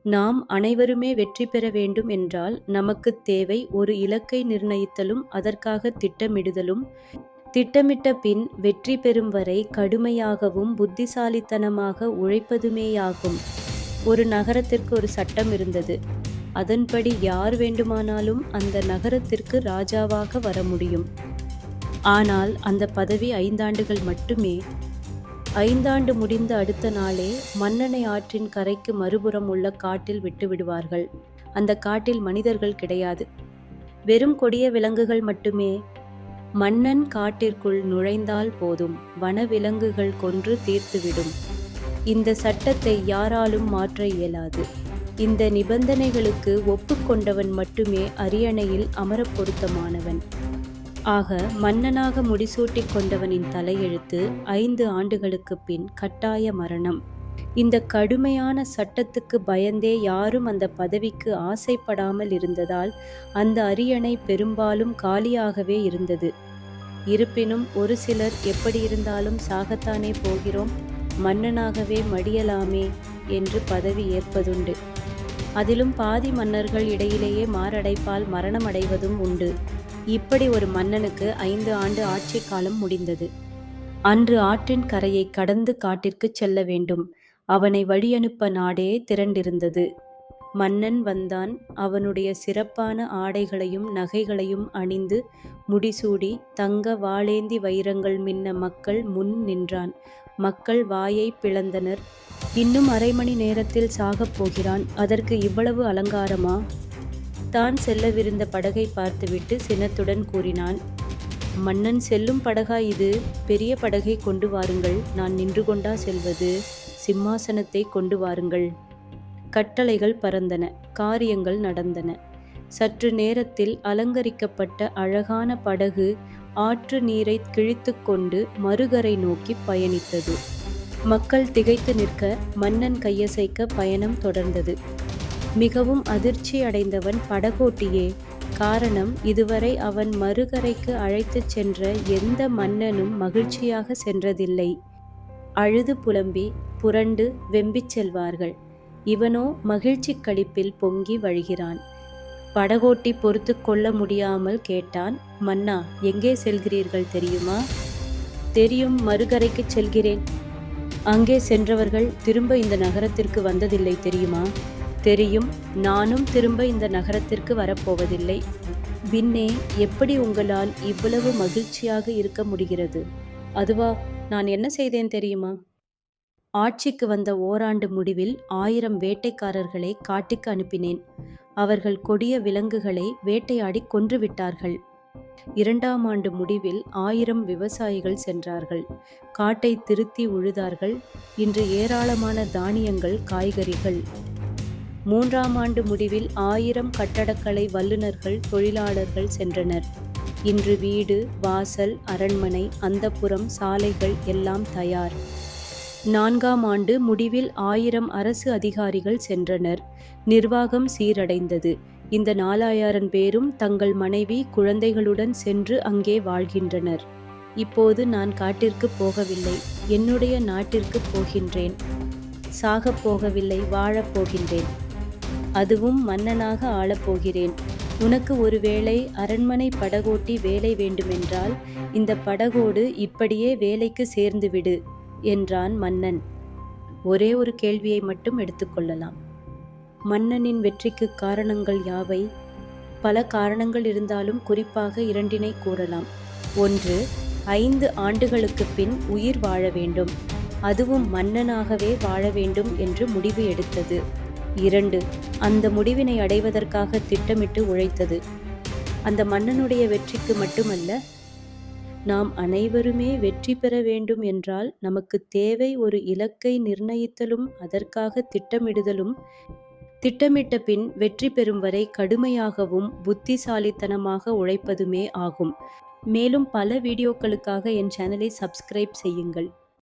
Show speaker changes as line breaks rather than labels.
நாம் அனைவருமே வெற்றி பெற வேண்டும் என்றால் நமக்குத் தேவை ஒரு இலக்கை நிர்ணயித்தலும் அதற்காக திட்டமிடுதலும். திட்டமிட்ட பின் வெற்றி பெறும் வரை கடுமையாகவும் புத்திசாலித்தனமாக உழைப்பதுமேயாகும். ஒரு நகரத்திற்கு ஒரு சட்டம் இருந்தது. அதன்படி யார் வேண்டுமானாலும் அந்த நகரத்திற்கு ராஜாவாக வர முடியும். ஆனால் அந்த பதவி 5 ஆண்டுகள் மட்டுமே. 5 ஆண்டு முடிந்த அடுத்த நாளே மன்னனை ஆற்றின் கரைக்கு மறுபுறம் உள்ள காட்டில் விட்டுவிடுவார்கள். அந்த காட்டில் மனிதர்கள் கிடையாது, வெறும் கொடிய விலங்குகள் மட்டுமே. மன்னன் காட்டிற்குள் நுழைந்தால் போதும், வனவிலங்குகள் கொன்று தீர்த்துவிடும். இந்த சட்டத்தை யாராலும் மாற்ற இயலாது. இந்த நிபந்தனைகளுக்கு ஒப்புக்கொண்டவன் மட்டுமே அரியணையில் அமரப் பொருத்தமானவன். ஆக மன்னனாக முடிசூட்டிக் கொண்டவனின் தலையெழுத்து 5 ஆண்டுகளுக்குப் பின் கட்டாய மரணம். இந்த கடுமையான சட்டத்துக்கு பயந்தே யாரும் அந்த பதவிக்கு ஆசைப்படாமல் இருந்ததால் அந்த அரியணை பெரும்பாலும் காலியாகவே இருந்தது. இருப்பினும் ஒரு சிலர் எப்படியிருந்தாலும் சாகத்தானே போகிறோம், மன்னனாகவே மடியலாமே என்று பதவி ஏற்பதுண்டு. அதிலும் பாதி மன்னர்கள் இடையிலேயே மாரடைப்பால் மரணம் அடைவதும் உண்டு. இப்படி ஒரு மன்னனுக்கு 5 ஆண்டு ஆட்சி காலம் முடிந்தது. அன்று ஆற்றின் கரையை கடந்து காட்டிற்குச் செல்ல வேண்டும். அவனை வழியனுப்ப நாடே திரண்டிருந்தது. மன்னன் வந்தான். அவனுடைய சிறப்பான ஆடைகளையும் நகைகளையும் அணிந்து முடிசூடி தங்க வாளேந்தி வைரங்கள் மின்ன மக்கள் முன் நின்றான். மக்கள் வாயை பிளந்தனர். இன்னும் 1/2 மணி நேரத்தில் சாகப் போகிறான், அதற்கு இவ்வளவு அலங்காரமா? தான் செல்லவிருந்த படகை பார்த்துவிட்டு சினத்துடன் கூறினான், மன்னன் செல்லும் படகா இது? பெரிய படகை கொண்டு வாருங்கள். நான் நின்று கொண்டா செல்வது? சிம்மாசனத்தை கொண்டு வாருங்கள். கட்டளைகள் பறந்தன, காரியங்கள் நடந்தன. சற்று நேரத்தில் அலங்கரிக்கப்பட்ட அழகான படகு ஆற்று நீரை கிழித்து கொண்டு மறுகரை நோக்கி பயணித்தது. மக்கள் திகைத்து நிற்க, மன்னன் கையசைக்க பயணம் தொடர்ந்தது. மிகவும் அதிர்ச்சி அடைந்தவன் படகோட்டியே. காரணம், இதுவரை அவன் மறுகரைக்கு அழைத்துச் சென்ற எந்த மன்னனும் மகிழ்ச்சியாக சென்றதில்லை. அழுது புலம்பி புரண்டு வெம்பிச் செல்வார்கள். இவனோ மகிழ்ச்சி களிப்பில் பொங்கி வழிகிறான். படகோட்டி பொறுத்து கொள்ள முடியாமல் கேட்டான், மன்னா, எங்கே செல்கிறீர்கள் தெரியுமா? தெரியும், மறுகரைக்குச் செல்கிறேன். அங்கே சென்றவர்கள் திரும்ப இந்த நகரத்திற்கு வந்ததில்லை தெரியுமா? தெரியும், நானும் திரும்ப இந்த நகரத்திற்கு வரப்போவதில்லை. பின்னே எப்படி உங்களால் இவ்வளவு மகிழ்ச்சியாக இருக்க முடிகிறது? அதுவா, நான் என்ன செய்தேன் தெரியுமா? ஆட்சிக்கு வந்த ஓராண்டு முடிவில் 1000 வேட்டைக்காரர்களை காட்டுக்கு அனுப்பினேன். அவர்கள் கொடிய விலங்குகளை வேட்டையாடி கொன்றுவிட்டார்கள். 2ஆம் ஆண்டு முடிவில் 1000 விவசாயிகள் சென்றார்கள். காட்டை திருத்தி உழுதார்கள். இன்று ஏராளமான தானியங்கள், காய்கறிகள். 3ஆம் ஆண்டு முடிவில் 1000 கட்டடக்கலை வல்லுநர்கள், தொழிலாளர்கள் சென்றனர். இன்று வீடு, வாசல், அரண்மனை, அந்தப்புரம், சாலைகள் எல்லாம் தயார். 4ஆம் ஆண்டு முடிவில் 1000 அரசு அதிகாரிகள் சென்றனர். நிர்வாகம் சீரடைந்தது. இந்த 4000 பேரும் தங்கள் மனைவி, குழந்தைகளுடன் சென்று அங்கே வாழ்கின்றனர். இப்போது நான் காட்டிற்கு போகவில்லை, என்னுடைய நாட்டிற்கு போகின்றேன். சாகப் போகவில்லை, வாழப் போகின்றேன். அதுவும் மன்னனாக ஆளப்போகிறேன். உனக்கு ஒருவேளை அரண்மனை படகோட்டி வேலை வேண்டுமென்றால் இந்த படகோடு இப்படியே வேலைக்கு சேர்ந்துவிடு என்றான் மன்னன். ஒரே ஒரு கேள்வியை மட்டும் எடுத்துக்கொள்ளலாம். மன்னனின் வெற்றிக்கு காரணங்கள் யாவை? பல காரணங்கள் இருந்தாலும் குறிப்பாக 2 கூறலாம். 1, 5 ஆண்டுகளுக்கு பின் உயிர் வாழ வேண்டும், அதுவும் மன்னனாகவே வாழ வேண்டும் என்று முடிவு எடுத்தது. 2, அந்த முடிவினை அடைவதற்காக திட்டமிட்டு உழைத்தது. அந்த மன்னனுடைய வெற்றிக்கு மட்டுமல்ல, நாம் அனைவருமே வெற்றி பெற வேண்டும் என்றால் நமக்கு தேவை ஒரு இலக்கை நிர்ணயித்தலும் அதற்காக திட்டமிடுதலும். திட்டமிட்ட பின் வெற்றி பெறும் வரை கடுமையாகவும் புத்திசாலித்தனமாக உழைப்பதுமே ஆகும். மேலும் பல வீடியோக்களுக்காக என் சேனலை சப்ஸ்கிரைப் செய்யுங்கள்.